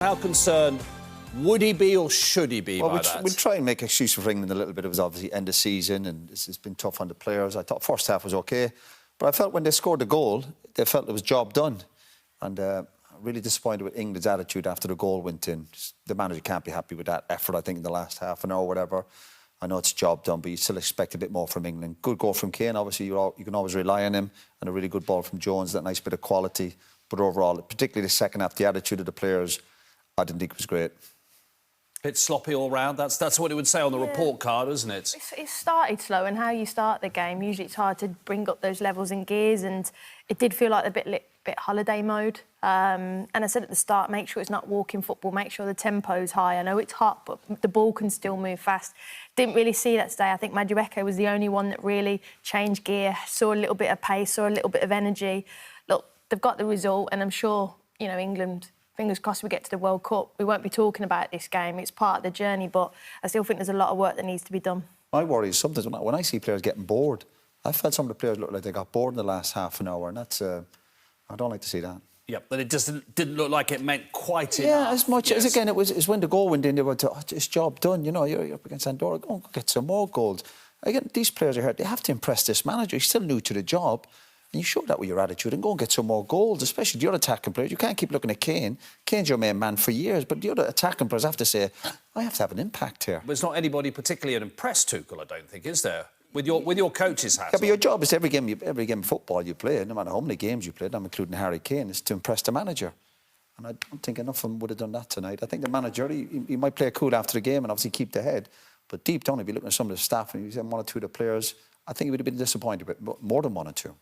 How concerned would he be or should he be by that? We'll try and make excuses for England a little bit. It was obviously end of season and it's been tough on the players. I thought first half was OK. But I felt when they scored the goal, they felt it was job done. And I'm really disappointed with England's attitude after the goal went in. The manager can't be happy with that effort, I think, in the last half an hour or whatever. I know it's job done, but you still expect a bit more from England. Good goal from Keane, obviously, you can always rely on him. And a really good ball from Jones, that nice bit of quality. But overall, particularly the second half, the attitude of the players, I didn't think it was great. Bit sloppy all round. That's what it would say on the report card, isn't it? It started slow, and how you start the game, usually it's hard to bring up those levels and gears, and it did feel like a bit holiday mode. And I said at the start, make sure it's not walking football, make sure the tempo's high. I know it's hot, but the ball can still move fast. Didn't really see that today. I think Madueke was the only one that really changed gear, saw a little bit of pace, saw a little bit of energy. Look, they've got the result, and I'm sure, you know, England, fingers crossed we get to the World Cup. We won't be talking about this game. It's part of the journey, but I still think there's a lot of work that needs to be done. My worry is sometimes when I see players getting bored, I felt some of the players looked like they got bored in the last half an hour, and that's... I don't like to see that. Yeah, but it just didn't look like it meant quite enough. Yeah, as much as, again, it's when the goal went in, they were it's job done, you know, you're up against Andorra, go and get some more goals. Again, these players are here, they have to impress this manager. He's still new to the job, and you show that with your attitude and go and get some more goals, especially the other attacking players. You can't keep looking at Keane. Kane's your main man for years, but the other attacking players have to say, I have to have an impact here. But it's not anybody particularly impressed, Tuchel, I don't think, is there? With your coach's hat. Yeah, but your job is every game of football you play, no matter how many games you played, I'm including Harry Kane, is to impress the manager. And I don't think enough of them would have done that tonight. I think the manager, he might play it cool after the game and obviously keep the head, but deep down, if you look at some of the staff and you see one or two of the players, I think he would have been disappointed with more than one or two.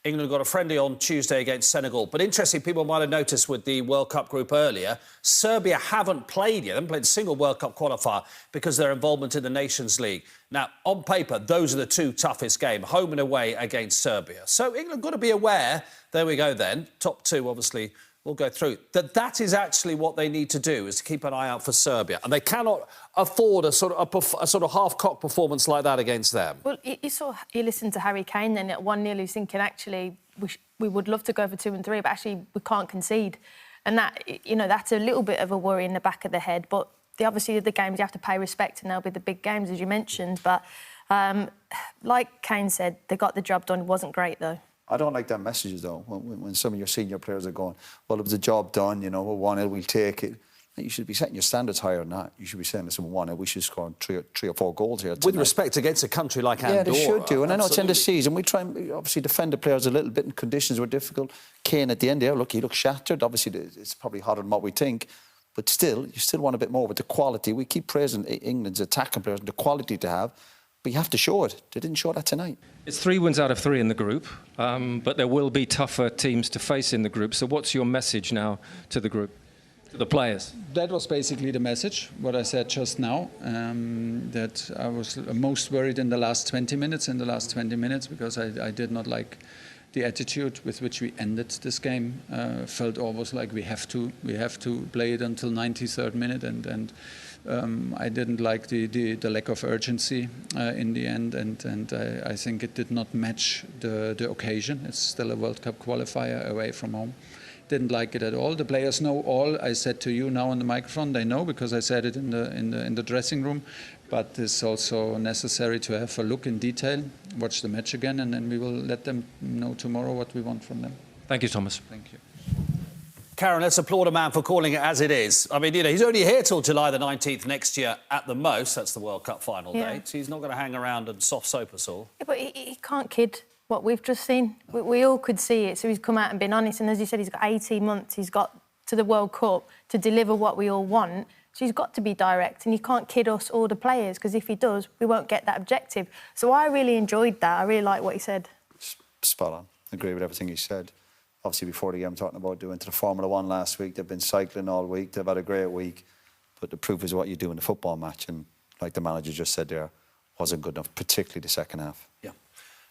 England got a friendly on Tuesday against Senegal. But interesting, people might have noticed with the World Cup group earlier, Serbia haven't played yet. They haven't played a single World Cup qualifier because of their involvement in the Nations League. Now, on paper, those are the two toughest games, home and away against Serbia. So England got to be aware, there we go then, top two, obviously, we'll go through, that is actually what they need to do, is to keep an eye out for Serbia. And they cannot afford a sort of half-cocked performance like that against them. Well, you listened to Harry Kane then at 1-0, he's thinking, actually, we would love to go for 2 and 3, but actually we can't concede. And that, you know, that's a little bit of a worry in the back of the head. But obviously the games you have to pay respect, and they'll be the big games, as you mentioned. But like Kane said, they got the job done. It wasn't great, though. I don't like that message, though, when some of your senior players are going, well, it was a job done, you know, 1-0, we'll take it. You should be setting your standards higher than that. You should be saying, listen, 1-0, we should score three or four goals here tonight. With respect against a country like Andorra. Yeah, they should do. And I know it's end of season. We try and obviously defend the players a little bit, and conditions were difficult. Kane at the end there, look, he looked shattered. Obviously, it's probably hotter than what we think. But still, you still want a bit more with the quality. We keep praising England's attacking players and the quality to have. But you have to show it. They didn't show that tonight. It's 3 wins out of 3 in the group, but there will be tougher teams to face in the group. So what's your message now to the group, to the players? That was basically the message, what I said just now, that I was most worried in the last 20 minutes, because I did not like the attitude with which we ended this game. Felt almost like we have to play it until 93rd minute, and I didn't like the lack of urgency in the end, and I think it did not match the occasion. It's still a World Cup qualifier away from home. Didn't like it at all. The players know all I said to you now on the microphone. They know, because I said it in the dressing room. But it's also necessary to have a look in detail, watch the match again, and then we will let them know tomorrow what we want from them. Thank you, Thomas. Thank you. Karen, let's applaud a man for calling it as it is. I mean, you know, he's only here till July the 19th next year at the most. That's the World Cup final date. He's not going to hang around and soft soap us all. Yeah, but he can't kid what we've just seen. We all could see it, so he's come out and been honest. And as you said, he's got 18 months. He's got to the World Cup to deliver what we all want. So he's got to be direct, and he can't kid us or the players, because if he does, we won't get that objective. So I really enjoyed that. I really like what he said. Spot on. I agree with everything he said. Obviously, before the game, talking about doing to the Formula 1 last week. They've been cycling all week. They've had a great week. But the proof is what you do in a football match. And like the manager just said there, wasn't good enough, particularly the second half. Yeah.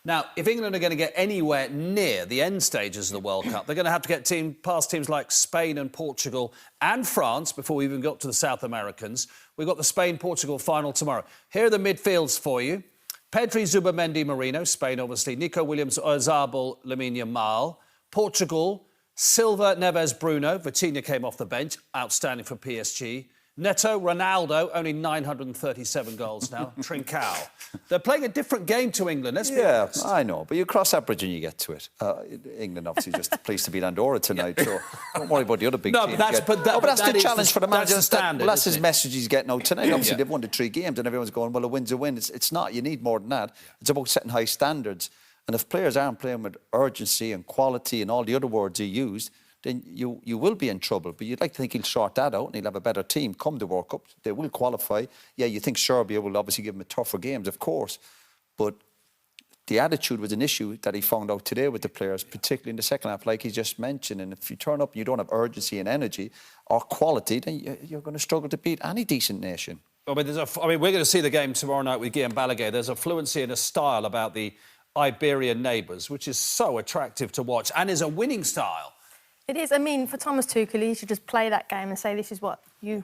Now, if England are going to get anywhere near the end stages of the World Cup, they're going to have to get past teams like Spain and Portugal and France before we even got to the South Americans. We've got the Spain-Portugal final tomorrow. Here are the midfields for you. Pedri, Zubamendi, Marino, Spain, obviously. Nico Williams, Oyarzabal, Lamine Yamal. Portugal, Silva, Neves, Bruno. Vitinha came off the bench. Outstanding for PSG. Neto, Ronaldo, only 937 goals now. Trincao. They're playing a different game to England, let's be honest. I know, but you cross that bridge when you get to it. England obviously just pleased to beat Andorra tonight, so don't worry about the other big teams. But that's the challenge for the manager. That's the standard, that's his message he's getting out tonight. Obviously, Yeah. they've won the 3 games and everyone's going, well, a win's a win. It's not. You need more than that. It's about setting high standards. And if players aren't playing with urgency and quality and all the other words he used, then you will be in trouble. But you'd like to think he'll sort that out and he'll have a better team come the World Cup. They will qualify. Yeah, you think Serbia will obviously give him tougher games, of course. But the attitude was an issue that he found out today with the players, particularly in the second half, like he just mentioned. And if you turn up and you don't have urgency and energy or quality, then you're going to struggle to beat any decent nation. I mean, we're going to see the game tomorrow night with Guillaume Balaguer. There's a fluency and a style about the Iberian neighbours, which is so attractive to watch and is a winning style. It is. I mean, for Thomas Tuchel, he should just play that game and say, this is what you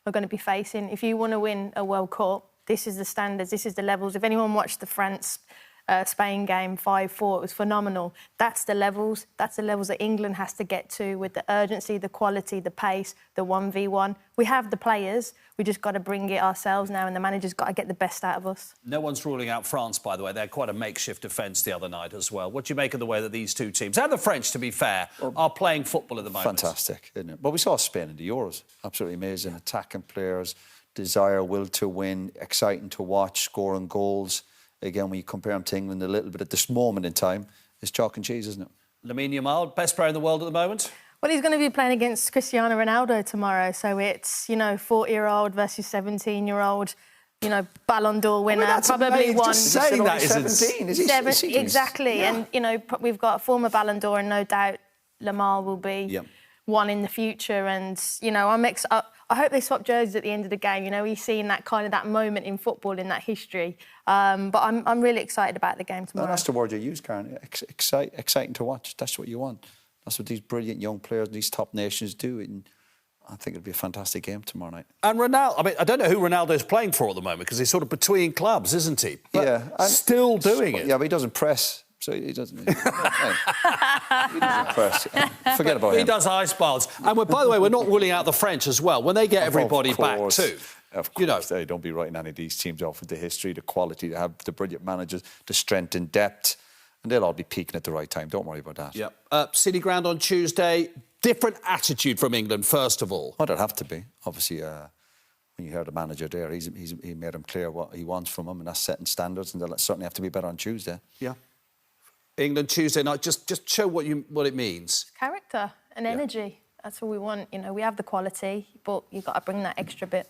are going to be facing. If you want to win a World Cup, this is the standards, this is the levels. If anyone watched the France-Spain game 5-4, it was phenomenal. That's the levels. That's the levels that England has to get to with the urgency, the quality, the pace, the 1v1. We have the players. We just got to bring it ourselves now, and the manager's got to get the best out of us. No one's ruling out France, by the way. They had quite a makeshift defence the other night as well. What do you make of the way that these two teams, and the French, to be fair, are playing football at the moment? Fantastic, isn't it? But we saw Spain in the Euros. Absolutely amazing. Attacking players, desire, will to win, exciting to watch, scoring goals. Again, when you compare them to England a little bit at this moment in time, it's chalk and cheese, isn't it? Lamine Yamal, best player in the world at the moment? Well, he's going to be playing against Cristiano Ronaldo tomorrow, so it's, 40-year-old versus 17-year-old, Ballon d'Or winner, probably won. Just saying that isn't 17, is he? Exactly, yeah. And, we've got a former Ballon d'Or, and no doubt Lamar will be one in the future, and, I hope they swap jerseys at the end of the game. He's seen that moment in football, in that history. But I'm really excited about the game tomorrow. No, that's the word you use, Karen. Exciting to watch. That's what you want. That's what these brilliant young players in these top nations do. And I think it'll be a fantastic game tomorrow night. And Ronaldo, I don't know who Ronaldo's playing for at the moment because he's sort of between clubs, isn't he? But still doing it. Yeah, but he doesn't press. So he doesn't. He doesn't press. Forget about him. He does ice baths. And by the way, we're not ruling out the French as well. When they get everybody back too. Of course, they don't be writing any of these teams off with the history, the quality, they have the brilliant managers, the strength and depth, and they'll all be peaking at the right time. Don't worry about that. Yep. City Ground on Tuesday. Different attitude from England, first of all. Oh, there'll have to be. Obviously, when you hear the manager there, he made him clear what he wants from him, and that's setting standards, and they'll certainly have to be better on Tuesday. Yeah. England Tuesday night. Just show what it means. Character and energy. That's all we want. We have the quality, but you've got to bring that extra bit.